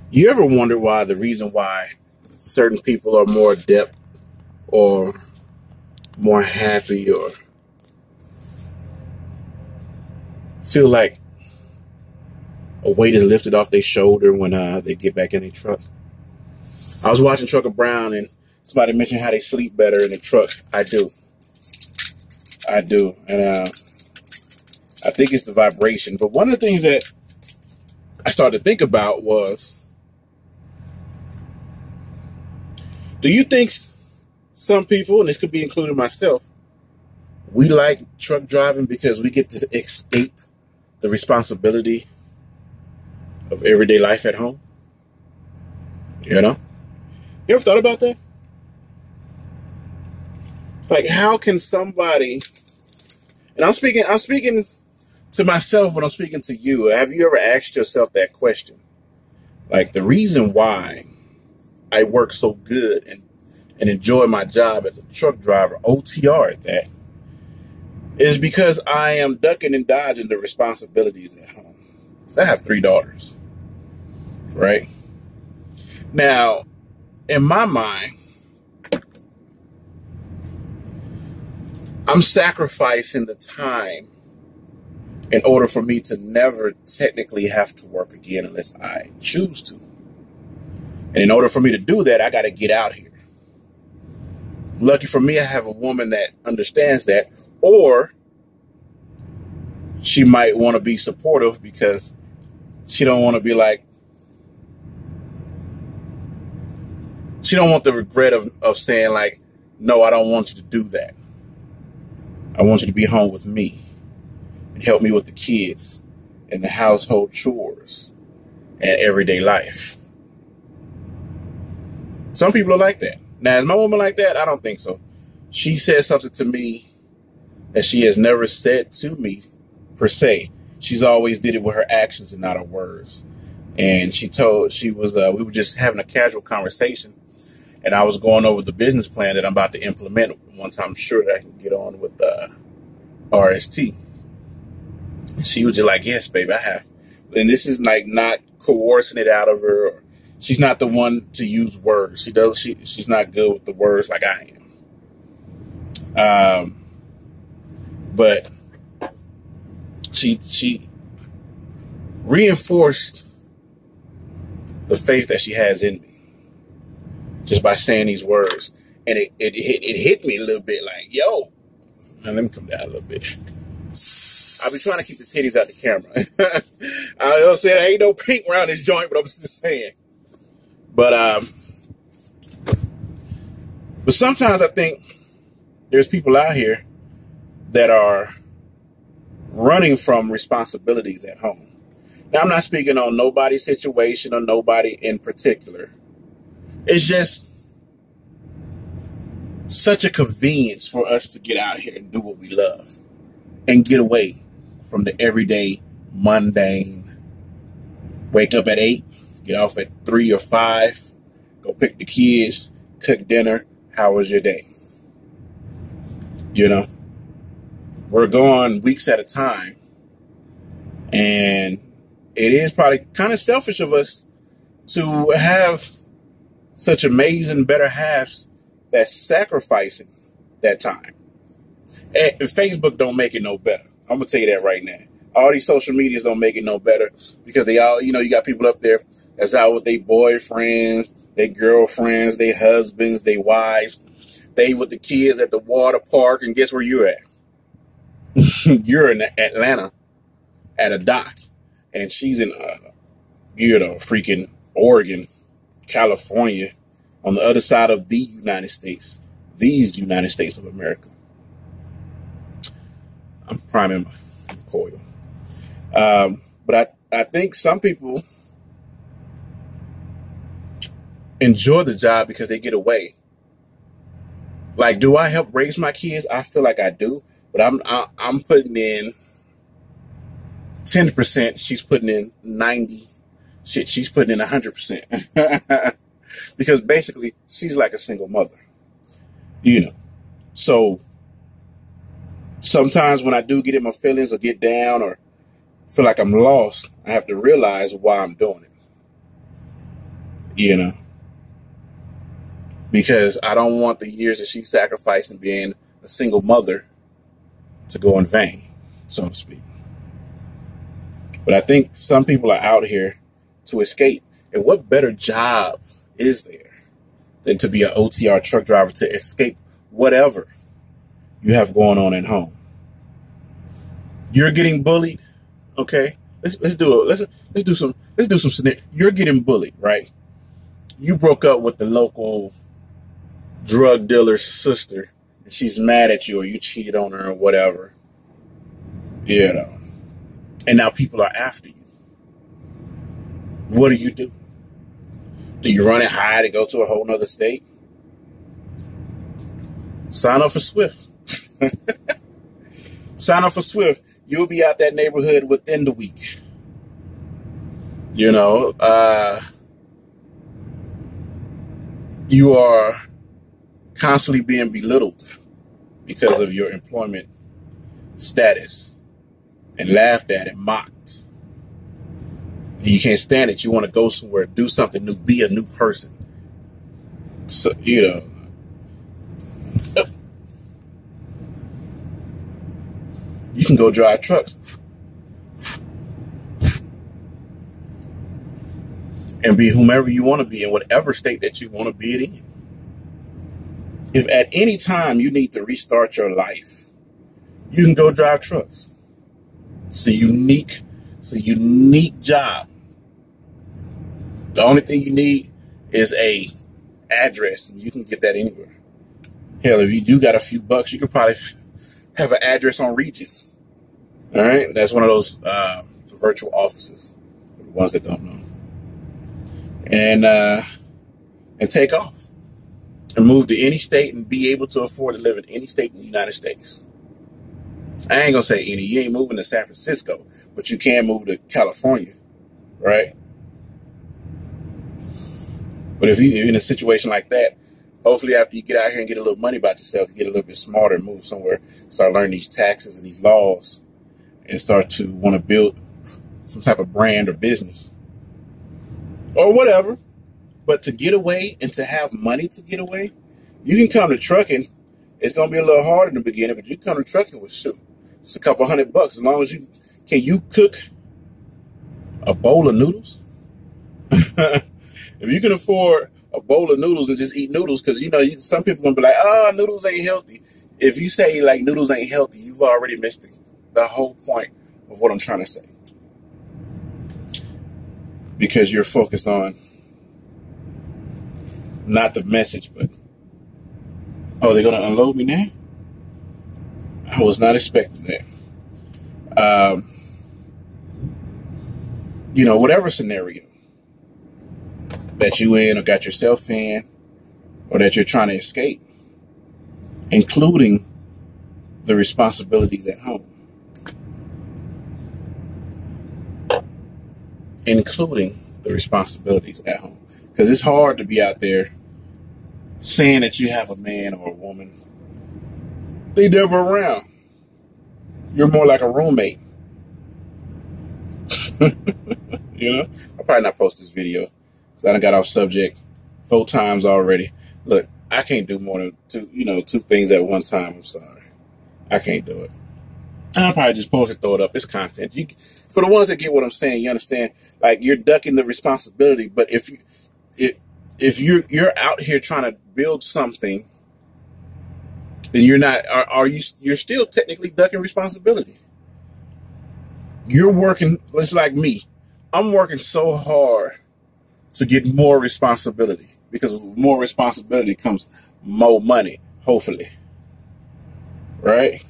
You ever wonder why the reason why certain people are more adept or more happy or feel like a weight is lifted off their shoulder when they get back in their truck? I was watching Trucker Brown and somebody mentioned how they sleep better in the truck. I do. And I think it's the vibration. But one of the things that I started to think about was, do you think some people, and this could be including myself, we like truck driving because we get to escape the responsibility of everyday life at home? You know? You ever thought about that? Like, how can somebody, and I'm speaking to myself, but I'm speaking to you. Have you ever asked yourself that question? Like, the reason why I work so good and enjoy my job as a truck driver, OTR at that, is because I am ducking and dodging the responsibilities at home. So I have 3 daughters, right? Now, in my mind, I'm sacrificing the time in order for me to never technically have to work again unless I choose to. And in order for me to do that, I got to get out here. Lucky for me, I have a woman that understands that, or she might want to be supportive because she don't want to be like, she don't want the regret of saying like, no, I don't want you to do that. I want you to be home with me and help me with the kids and the household chores and everyday life. Some people are like that. Now, is my woman like that? I don't think so. She said something to me that she has never said to me per se. She's always did it with her actions and not her words. And we were just having a casual conversation, and I was going over the business plan that I'm about to implement once I'm sure that I can get on with RST. And she was just like, yes, baby, I have. And this is like not coercing it out of her. Or, she's not the one to use words. She's not good with the words like I am. But she reinforced the faith that she has in me just by saying these words. And it hit me a little bit like, yo, now let me come down a little bit. I'll be trying to keep the titties out the camera. I don't say there ain't no pink around this joint, but I'm just saying. But sometimes I think there's people out here that are running from responsibilities at home. Now, I'm not speaking on nobody's situation or nobody in particular. It's just such a convenience for us to get out here and do what we love and get away from the everyday mundane. Wake up at 8, get off at 3 or 5, go pick the kids, cook dinner. How was your day? You know, we're gone weeks at a time, and it is probably kind of selfish of us to have such amazing better halves that's sacrificing that time. And Facebook don't make it no better. I'm going to tell you that right now. All these social medias don't make it no better because they all, you got people up there that's out with their boyfriends, their girlfriends, their husbands, their wives. They with the kids at the water park, and guess where you're at? You're in Atlanta at a dock, and she's in, freaking Oregon, California, on the other side of the United States, these United States of America. I'm priming my coil. But I think some people enjoy the job because they get away. Like, do I help raise my kids? I feel like I do, but I'm putting in 10%. She's putting in 90. Shit, she's putting in 100%. Because basically she's like a single mother, So sometimes when I do get in my feelings or get down or feel like I'm lost, I have to realize why I'm doing it. You know, because I don't want the years that she sacrificed in being a single mother to go in vain, so to speak. But I think some people are out here to escape. And what better job is there than to be an OTR truck driver, to escape whatever you have going on at home? You're getting bullied. Okay, let's do some scenario. You're getting bullied, right? You broke up with the local drug dealer's sister, and she's mad at you, or you cheated on her, or whatever. You know, and now people are after you. What do? Do you run and hide and go to a whole nother state? Sign up for Swift. Sign up for Swift. You'll be out that neighborhood within the week. You know, you are constantly being belittled because of your employment status and laughed at and mocked. And you can't stand it. You want to go somewhere, do something new, be a new person. So, you know, you can go drive trucks and be whomever you want to be in whatever state that you want to be it in. If at any time you need to restart your life, you can go drive trucks. It's a unique job. The only thing you need is a address, and you can get that anywhere. Hell, if you do got a few bucks, you could probably have an address on Regis. All right, that's one of those virtual offices for the ones that don't know. And take off and move to any state and be able to afford to live in any state in the United States. I ain't gonna say any. You ain't moving to San Francisco, but you can move to California, right? But if you're in a situation like that, hopefully after you get out here and get a little money about yourself, you get a little bit smarter and move somewhere, start learning these taxes and these laws, and start to want to build some type of brand or business or whatever. But to get away and to have money to get away, you can come to trucking. It's going to be a little harder in the beginning, but you come to trucking with shoot. It's a couple $100 as long as you can cook a bowl of noodles. If you can afford a bowl of noodles and just eat noodles, because some people gonna be like, oh, noodles ain't healthy. If you say like noodles ain't healthy, you've already missed the whole point of what I'm trying to say, because you're focused on not the message, but oh, they're gonna unload me now. I was not expecting that. Whatever scenario that you in or got yourself in or that you're trying to escape, including the responsibilities at home. Including the responsibilities at home. Because it's hard to be out there saying that you have a man or a woman. They never around. You're more like a roommate. I'll probably not post this video because I done got off subject 4 times already. Look, I can't do more than two things at one time. I'm sorry. I can't do it. I'll probably just post it, throw it up. It's content. For the ones that get what I'm saying, you understand, like you're ducking the responsibility. But if you're out here trying to build something, then you're not, you're still technically ducking responsibility. You're working, it's like me. I'm working so hard to get more responsibility, because with more responsibility comes more money, hopefully. Right?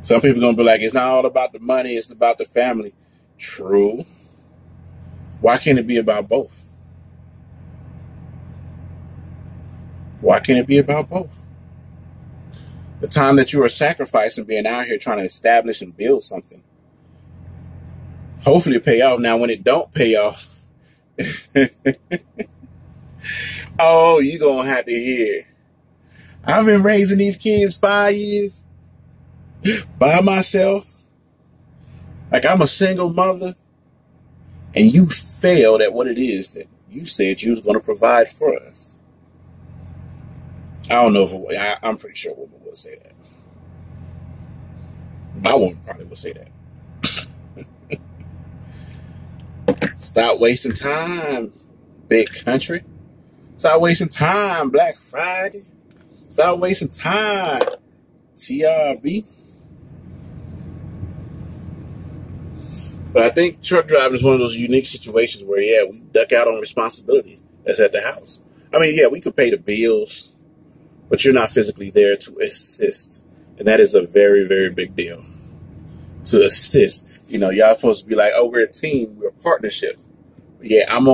Some people are going to be like, it's not all about the money, it's about the family. True. Why can't it be about both? Why can't it be about both? The time that you are sacrificing being out here trying to establish and build something, hopefully it pay off. Now, when it don't pay off, oh, you're going to have to hear, I've been raising these kids 5 years by myself. Like, I'm a single mother, and you failed at what it is that you said you was going to provide for us. I don't know if I'm pretty sure a woman would say that. My woman probably would say that. Stop wasting time, big country. Stop wasting time, Black Friday. Stop wasting time, TRB. But I think truck driving is one of those unique situations where, yeah, we duck out on responsibility that's at the house. I mean, yeah, we could pay the bills, but you're not physically there to assist. And that is a very, very big deal. To assist. You know, y'all supposed to be like, oh, we're a team, we're a partnership. But yeah, I'm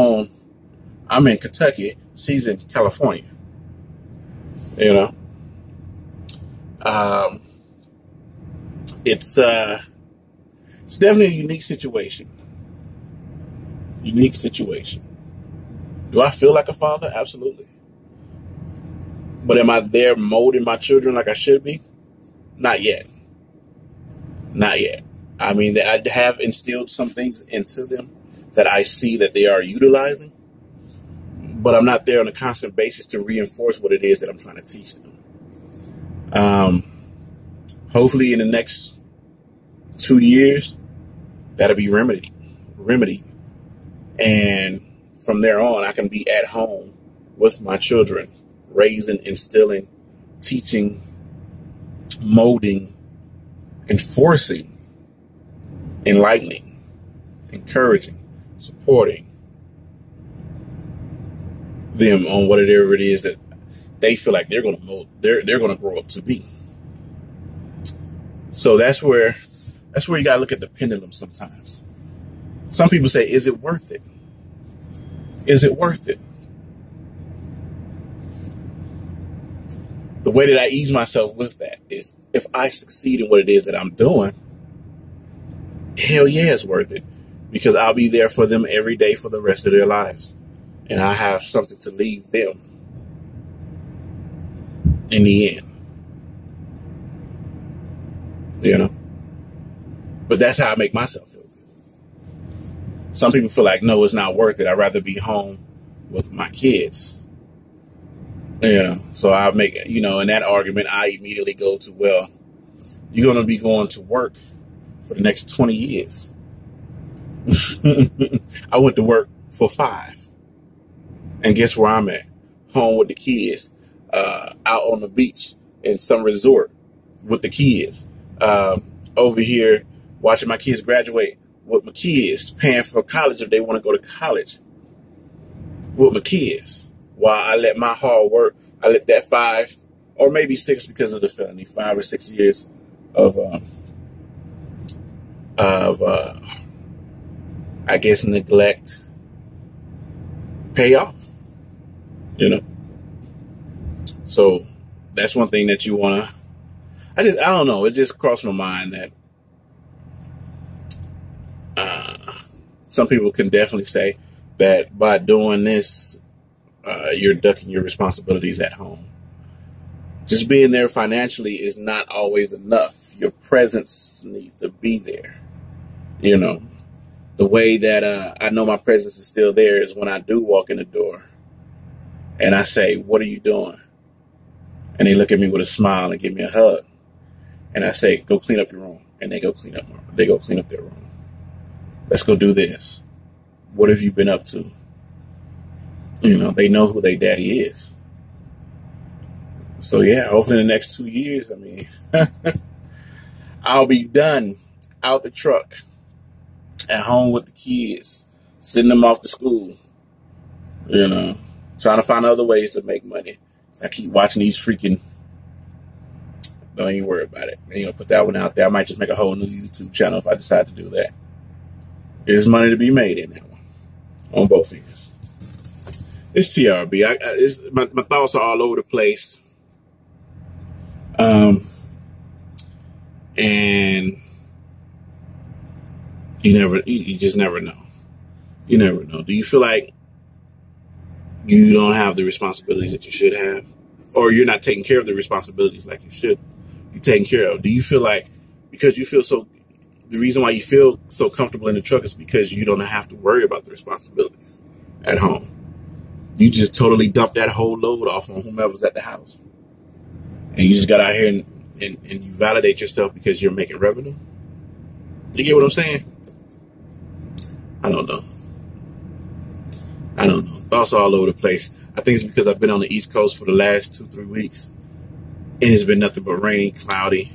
in Kentucky, she's in California. You know? It's definitely a unique situation. Unique situation. Do I feel like a father? Absolutely. But am I there molding my children like I should be? Not yet. Not yet. I mean, I have instilled some things into them that I see that they are utilizing, but I'm not there on a constant basis to reinforce what it is that I'm trying to teach them. Hopefully in the next 2 years, that'll be remedied. And from there on, I can be at home with my children, raising, instilling, teaching, molding, enforcing, enlightening, encouraging, supporting them on whatever it is that they feel like they're going to mold, they're going to grow up to be. So that's where you got to look at the pendulum sometimes. Some people say, is it worth it? Is it worth it? The way that I ease myself with that is if I succeed in what it is that I'm doing, hell yeah, it's worth it. Because I'll be there for them every day for the rest of their lives. And I have something to leave them in the end. You know? But that's how I make myself feel good. Some people feel like, no, it's not worth it. I'd rather be home with my kids. You know, so I make, in that argument, I immediately go to, well, you're going to be going to work for the next 20 years. I went to work for 5. And guess where I'm at? Home with the kids, out on the beach in some resort with the kids, over here watching my kids graduate with my kids, paying for college if they want to go to college with my kids. While I let my hard work, I let that 5 or maybe 6 because of the felony, 5 or 6 years of I guess neglect pay off, So that's one thing that you want to, I don't know. It just crossed my mind that some people can definitely say that by doing this, you're ducking your responsibilities at home. Just being there financially is not always enough. Your presence needs to be there. The way that I know my presence is still there is when I do walk in the door and I say, what are you doing? And they look at me with a smile and give me a hug. And I say, go clean up your room. And they go clean up their room. Let's go do this. What have you been up to? They know who their daddy is. So yeah, hopefully in the next 2 years, I'll be done out the truck, at home with the kids, sending them off to school, trying to find other ways to make money. I keep watching these freaking, don't even worry about it. Put that one out there. I might just make a whole new YouTube channel if I decide to do that. There's money to be made in that one, on both ends. It's TRB. My thoughts are all over the place. And you just never know. You never know. Do you feel like you don't have the responsibilities that you should have? Or you're not taking care of the responsibilities like you should be taking care of? Do you feel like because you feel so the reason why you feel so comfortable in the truck is because you don't have to worry about the responsibilities at home. You just totally dump that whole load off on whomever's at the house. And you just got out here and you validate yourself because you're making revenue. You get what I'm saying? I don't know. Thoughts all over the place. I think it's because I've been on the East Coast for the last 2-3 weeks. And it's been nothing but rainy, cloudy,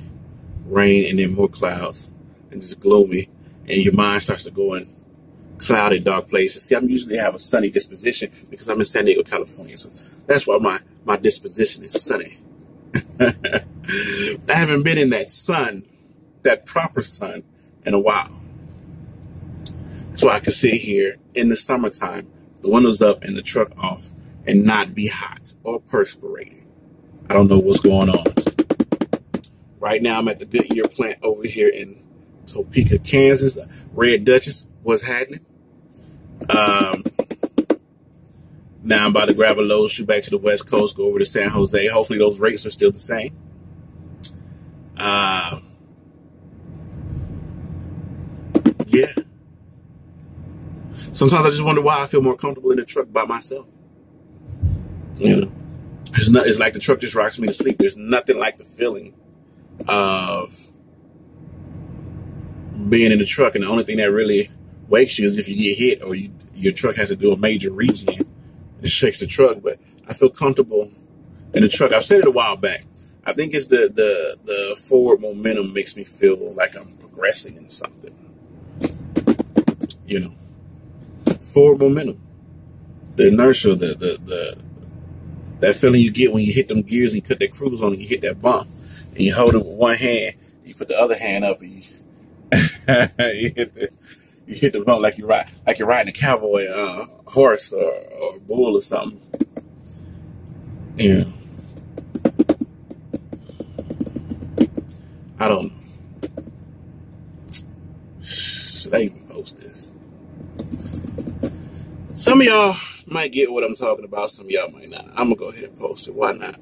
rain, and then more clouds. And just gloomy. And your mind starts to go in cloudy, dark places. See, I usually have a sunny disposition because I'm in San Diego, California. So that's why my disposition is sunny. I haven't been in that sun, that proper sun, in a while. So I can sit here in the summertime, the windows up and the truck off, and not be hot or perspirating. I don't know what's going on. Right now, I'm at the Goodyear plant over here in Topeka, Kansas. Red Duchess, what's happening? Now I'm about to grab a load, shoot back to the West Coast, go over to San Jose. Hopefully those rates are still the same. Yeah. Sometimes I just wonder why I feel more comfortable in the truck by myself. You know, it's like the truck just rocks me to sleep. There's nothing like the feeling of being in the truck, and the only thing that really wakes you is if you get hit or your truck has to do a major regen. It shakes the truck, but I feel comfortable in the truck. I've said it a while back. I think it's the forward momentum makes me feel like I'm progressing in something. You know, forward momentum, the inertia, that feeling you get when you hit them gears and you cut that cruise on and you hit that bump and you hold it with one hand, you put the other hand up and you you hit the bump like you're riding a cowboy horse or bull or something. Yeah. I don't know. Should I even post this? Some of y'all might get what I'm talking about. Some of y'all might not. I'm going to go ahead and post it. Why not?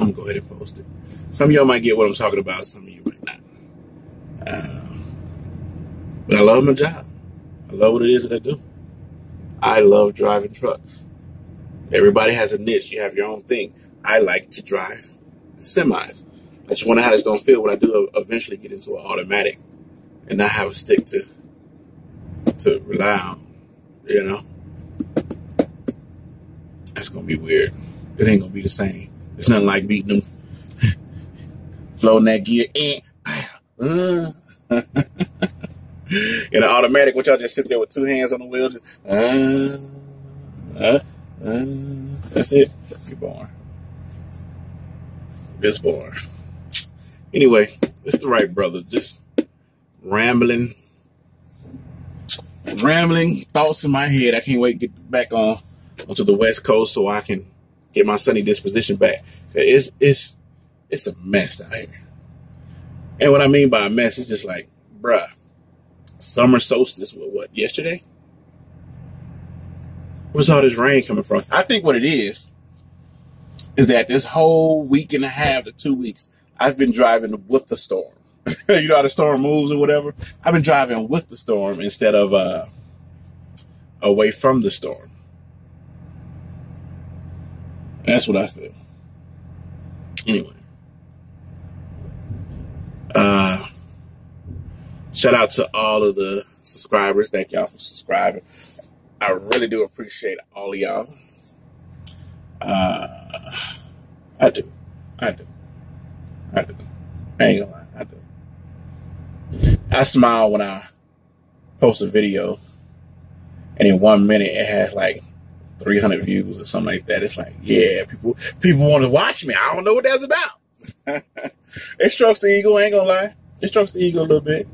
I'm going to go ahead and post it. Some of y'all might get what I'm talking about. Some of you might not. But I love my job. I love what it is that I do. I love driving trucks. Everybody has a niche. You have your own thing. I like to drive semis. I just wonder how it's going to feel when I do eventually get into an automatic and not have a stick to rely on, you know? That's going to be weird. It ain't going to be the same. It's nothing like beating them, floating that gear. In an automatic, which y'all just sit there with two hands on the wheel. Just, that's it. You're born. This born. Anyway, it's the right brother. Just rambling thoughts in my head. I can't wait to get back onto the West Coast so I can get my sunny disposition back. It's a mess out here. And what I mean by a mess is just like, bruh, summer solstice was what, yesterday? Where's all this rain coming from? I think what it is that this whole week and a half to 2 weeks, I've been driving with the storm. You know how the storm moves or whatever? I've been driving with the storm instead of away from the storm. That's what I feel. Anyway. Shout out to all of the subscribers. Thank y'all for subscribing. I really do appreciate all of y'all. I do. I ain't gonna lie. I do. I smile when I post a video and in 1 minute it has like 300 views or something like that. It's like, yeah, people want to watch me. I don't know what that's about. It strokes the ego, I ain't gonna lie. It strokes the ego a little bit.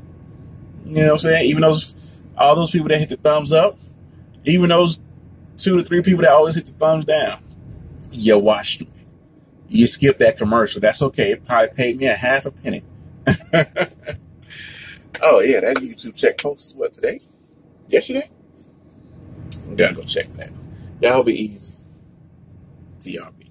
You know what I'm saying? Even all those people that hit the thumbs up, even those 2 to 3 people that always hit the thumbs down, you watched me. You skipped that commercial. That's okay. It probably paid me a half a penny. Oh, yeah, that YouTube check post, what, today? Yesterday? Gotta go check that. That'll be easy. TRB.